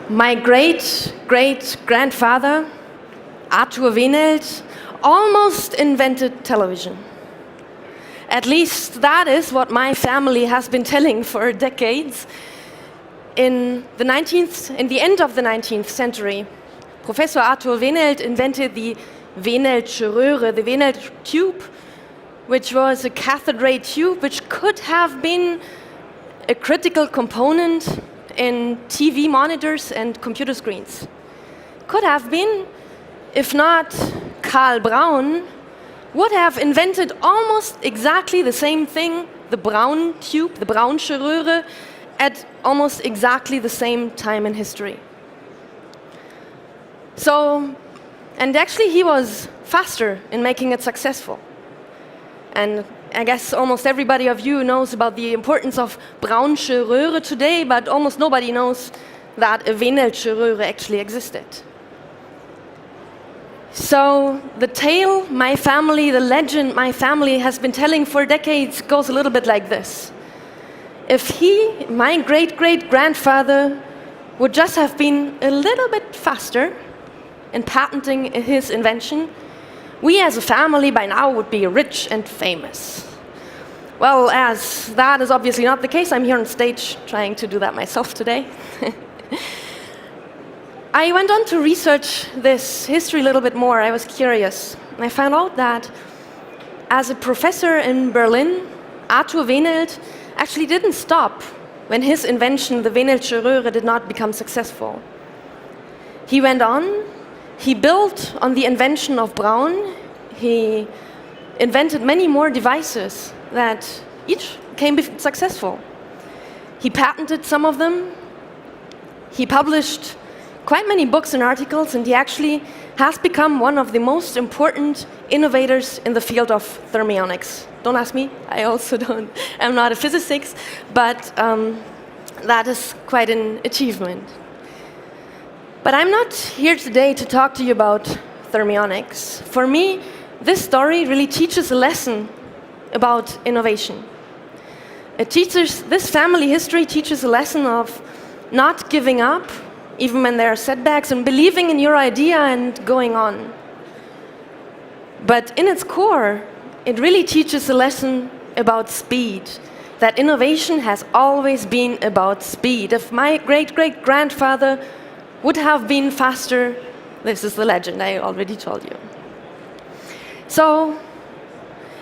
My great-great-grandfather, Arthur Wenelt, almost invented television. At least that is what my family has been telling for decades. In the end of the 19th century, Professor Arthur Wenelt invented the Weneltsche Röhre, the Wenelt tube, which was a cathode ray tube which could have been a critical component in TV monitors and computer screens. Could have been, if not Karl Braun would have invented almost exactly the same thing, the Braun tube, the Braunsche Röhre, at almost exactly the same time in history. And actually he was faster in making it successful. And I guess almost everybody of you knows about the importance of Braunsche Röhre today, but almost nobody knows that a Weneltsche Röhre actually existed. So the tale the legend my family has been telling for decades goes a little bit like this. If my great-great-grandfather, would just have been a little bit faster in patenting his invention, we as a family by now would be rich and famous. Well, as that is obviously not the case, I'm here on stage trying to do that myself today. I went on to research this history a little bit more. I was curious. And I found out that as a professor in Berlin, Arthur Wenelt actually didn't stop when his invention, the Weneltsche Röhre, did not become successful. He went on, he built on the invention of Braun, he invented many more devices that each became successful. He patented some of them, he published quite many books and articles, and he actually has become one of the most important innovators in the field of thermionics. Don't ask me, I'm not a physicist, but that is quite an achievement. But I'm not here today to talk to you about thermionics. For me, this story really teaches a lesson about innovation. This family history teaches a lesson of not giving up, even when there are setbacks, and believing in your idea and going on. But in its core, it really teaches a lesson about speed, that innovation has always been about speed. If my great-great-grandfather would have been faster, this is the legend I already told you. So,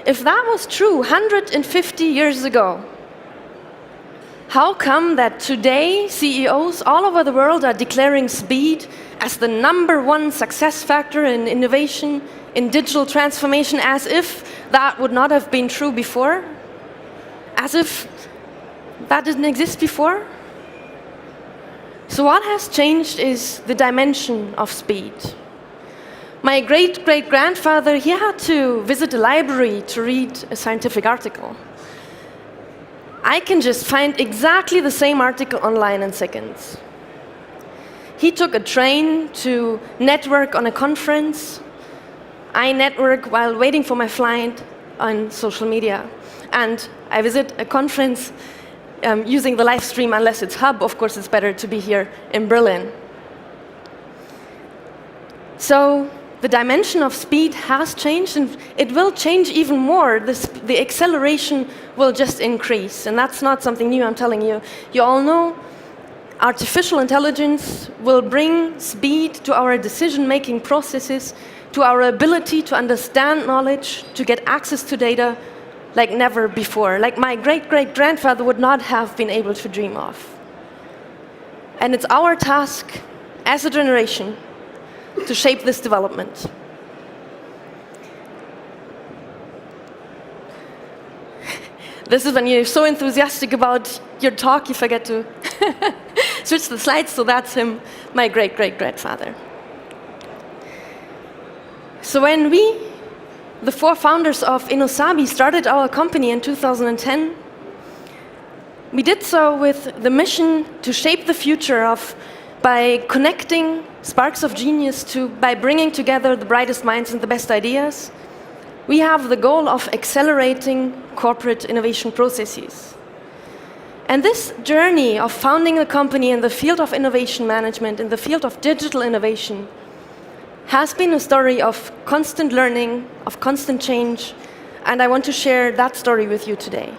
if that was true 150 years ago, how come that today CEOs all over the world are declaring speed as the #1 success factor in innovation, in digital transformation, as if that would not have been true before? As if that didn't exist before? So what has changed is the dimension of speed. My great-great-grandfather, he had to visit a library to read a scientific article. I can just find exactly the same article online in seconds. He took a train to network on a conference. I network while waiting for my flight on social media. And I visit a conference using the live stream, unless it's Hub. Of course, it's better to be here in Berlin. So the dimension of speed has changed, and it will change even more. The acceleration will just increase, and that's not something new, I'm telling you. You all know artificial intelligence will bring speed to our decision-making processes, to our ability to understand knowledge, to get access to data like never before, like my great-great-grandfather would not have been able to dream of. And it's our task as a generation to shape this development. This is when you're so enthusiastic about your talk, you forget to switch the slides, so that's him, my great-great-grandfather. So when we, the 4 founders of Innosabi, started our company in 2010, we did so with the mission to shape the future by connecting sparks of genius by bringing together the brightest minds and the best ideas. We have the goal of accelerating corporate innovation processes. And this journey of founding a company in the field of innovation management, in the field of digital innovation, has been a story of constant learning, of constant change, and I want to share that story with you today.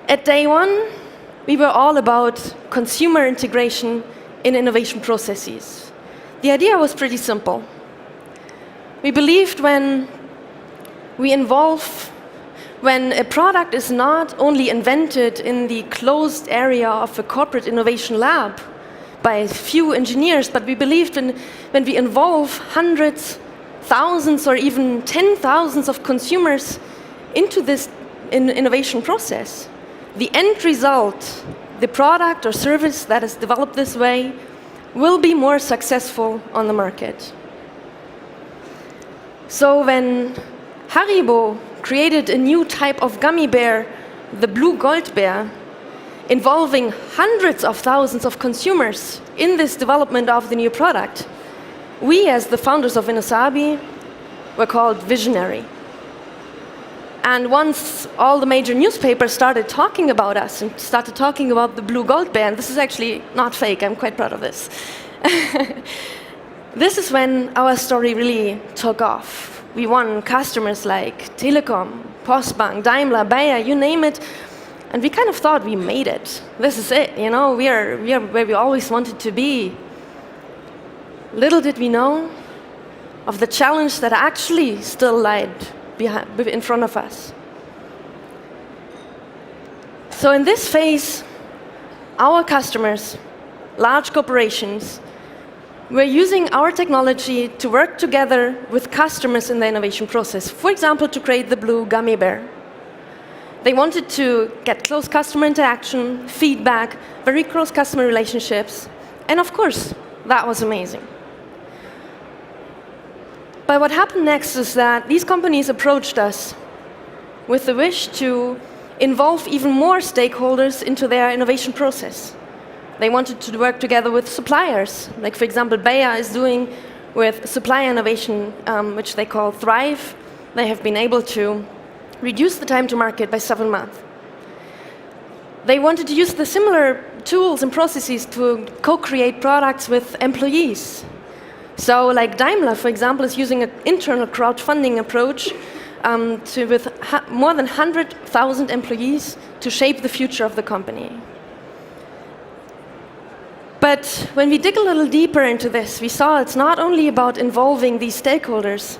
At day one, we were all about consumer integration in innovation processes. The idea was pretty simple. We believed when a product is not only invented in the closed area of a corporate innovation lab by a few engineers, but we believed when we involve hundreds, thousands, or even 10,000s of consumers into this innovation process, the end result, the product or service that is developed this way, will be more successful on the market. So when Haribo created a new type of gummy bear, the blue gold bear, involving hundreds of thousands of consumers in this development of the new product, we, as the founders of innosabi, were called visionary. And once all the major newspapers started talking about us and started talking about the blue gold bear, and this is actually not fake, I'm quite proud of this, this is when our story really took off. We won customers like Telekom, Postbank, Daimler, Bayer, you name it, and we kind of thought we made it. This is it, we are where we always wanted to be. Little did we know of the challenge that actually still lied in front of us. So in this phase, our customers, large corporations, were using our technology to work together with customers in the innovation process. For example, to create the blue gummy bear. They wanted to get close customer interaction, feedback, very close customer relationships, and of course, that was amazing. But what happened next is that these companies approached us with the wish to involve even more stakeholders into their innovation process. They wanted to work together with suppliers, like for example, Bayer is doing with supplier innovation, which they call Thrive. They have been able to reduce the time to market by 7 months. They wanted to use the similar tools and processes to co-create products with employees. So like Daimler, for example, is using an internal crowdfunding approach with more than 100,000 employees to shape the future of the company. But when we dig a little deeper into this, we saw it's not only about involving these stakeholders.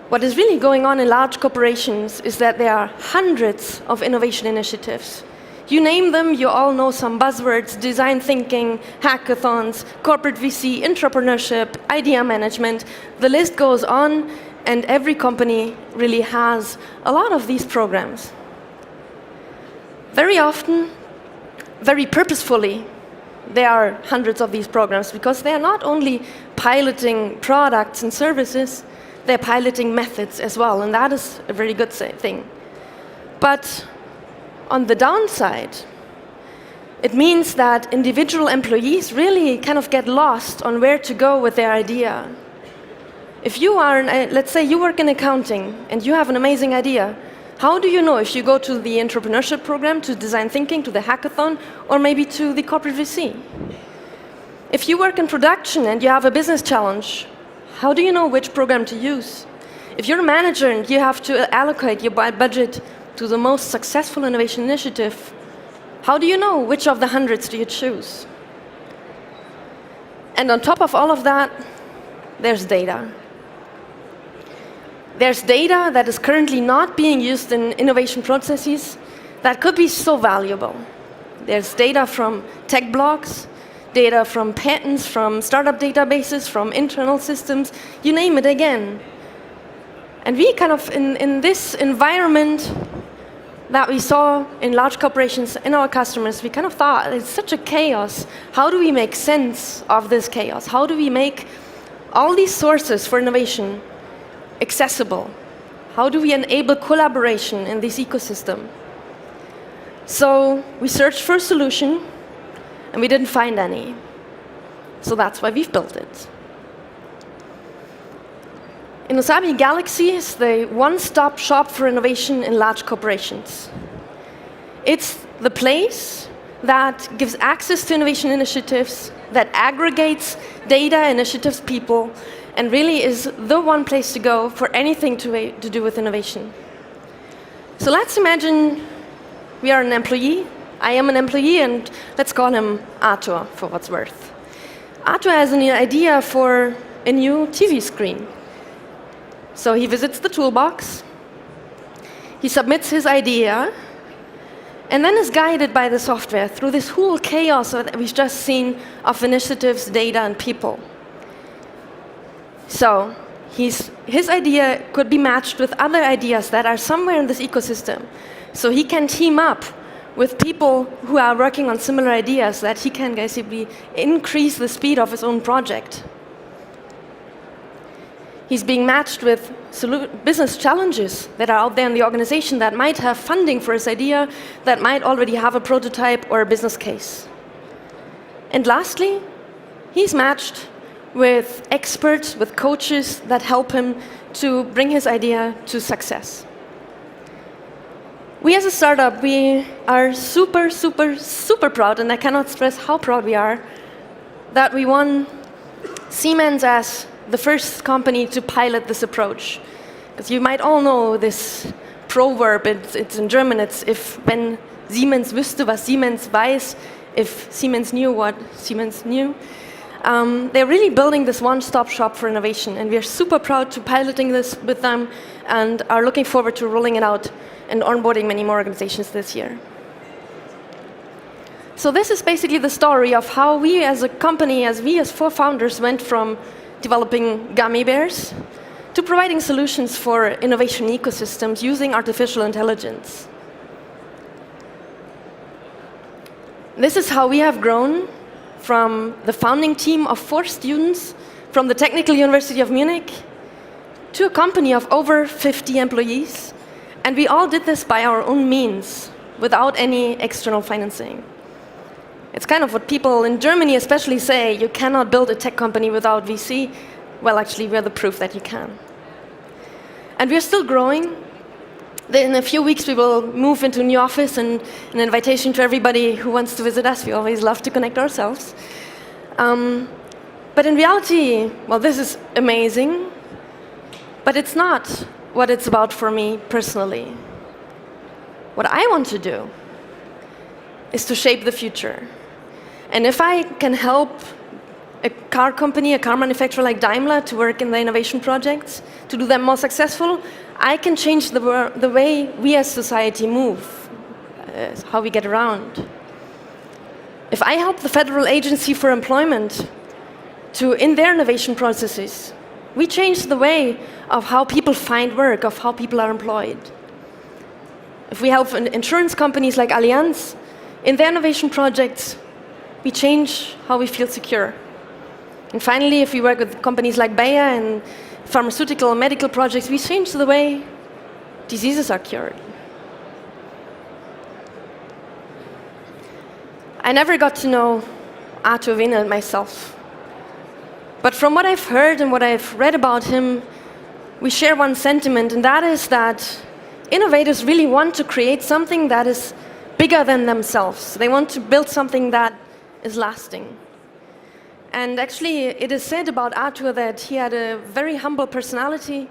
What is really going on in large corporations is that there are hundreds of innovation initiatives. You name them, you all know some buzzwords: design thinking, hackathons, corporate VC, entrepreneurship, idea management. The list goes on, and every company really has a lot of these programs. Very often, very purposefully, there are hundreds of these programs because they are not only piloting products and services, they're piloting methods as well, and that is a very good thing. But on the downside, it means that individual employees really kind of get lost on where to go with their idea. If you are, let's say you work in accounting and you have an amazing idea, how do you know if you go to the entrepreneurship program, to design thinking, to the hackathon, or maybe to the corporate VC? If you work in production and you have a business challenge, how do you know which program to use? If you're a manager and you have to allocate your budget to the most successful innovation initiative, how do you know which of the hundreds do you choose? And on top of all of that, there's data. There's data that is currently not being used in innovation processes that could be so valuable. There's data from tech blogs, data from patents, from startup databases, from internal systems, you name it again. And we kind of, in this environment that we saw in large corporations, in our customers, we kind of thought, it's such a chaos. How do we make sense of this chaos? How do we make all these sources for innovation accessible? How do we enable collaboration in this ecosystem? So we searched for a solution, and we didn't find any. So that's why we've built it. Innosabi Galaxy is the one-stop shop for innovation in large corporations. It's the place that gives access to innovation initiatives, that aggregates data, initiatives, people, and really is the one place to go for anything to do with innovation. So let's imagine we are an employee. I am an employee, and let's call him Arthur, for what's worth. Arthur has an idea for a new TV screen. So he visits the toolbox, he submits his idea, and then is guided by the software through this whole chaos that we've just seen of initiatives, data, and people. So his idea could be matched with other ideas that are somewhere in this ecosystem. So he can team up with people who are working on similar ideas, that he can basically increase the speed of his own project. He's being matched with business challenges that are out there in the organization that might have funding for his idea, that might already have a prototype or a business case. And lastly, he's matched with experts, with coaches that help him to bring his idea to success. We as a startup, we are super, super, super proud, and I cannot stress how proud we are, that we won Siemens as the first company to pilot this approach. Because you might all know this proverb, it's in German, it's wenn Siemens wüsste, was Siemens weiß, if Siemens knew what Siemens knew. They're really building this one-stop shop for innovation, and we're super proud to piloting this with them and are looking forward to rolling it out and onboarding many more organizations this year. So this is basically the story of how we as a company, we as 4 founders went from developing gummy bears to providing solutions for innovation ecosystems using artificial intelligence. This is how we have grown from the founding team of 4 students from the Technical University of Munich to a company of over 50 employees. And we all did this by our own means, without any external financing. It's kind of what people in Germany especially say, you cannot build a tech company without VC. Well, actually, we're the proof that you can. And we're still growing. In a few weeks, we will move into a new office, and an invitation to everybody who wants to visit us. We always love to connect ourselves. But in reality, well, this is amazing, but it's not what it's about for me personally. What I want to do is to shape the future. And if I can help a car company, a car manufacturer like Daimler to work in the innovation projects, to do them more successful, I can change the way we as society move, how we get around. If I help the Federal Agency for Employment in their innovation processes, we change the way of how people find work, of how people are employed. If we help insurance companies like Allianz in their innovation projects, we change how we feel secure. And finally, if we work with companies like Bayer and pharmaceutical and medical projects, we change the way diseases are cured. I never got to know Arthur Wiener myself. But from what I've heard and what I've read about him, we share one sentiment, and that is that innovators really want to create something that is bigger than themselves. They want to build something that is lasting. And actually, it is said about Arthur that he had a very humble personality,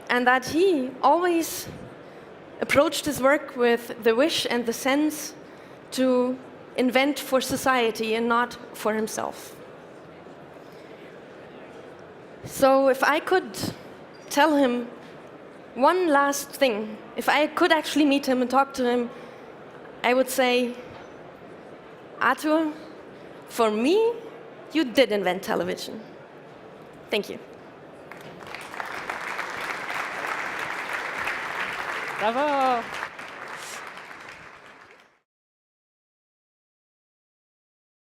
and that he always approached his work with the wish and the sense to invent for society and not for himself. So if I could tell him one last thing, if I could actually meet him and talk to him, I would say, Arthur, for me, you did invent television. Thank you. Bravo.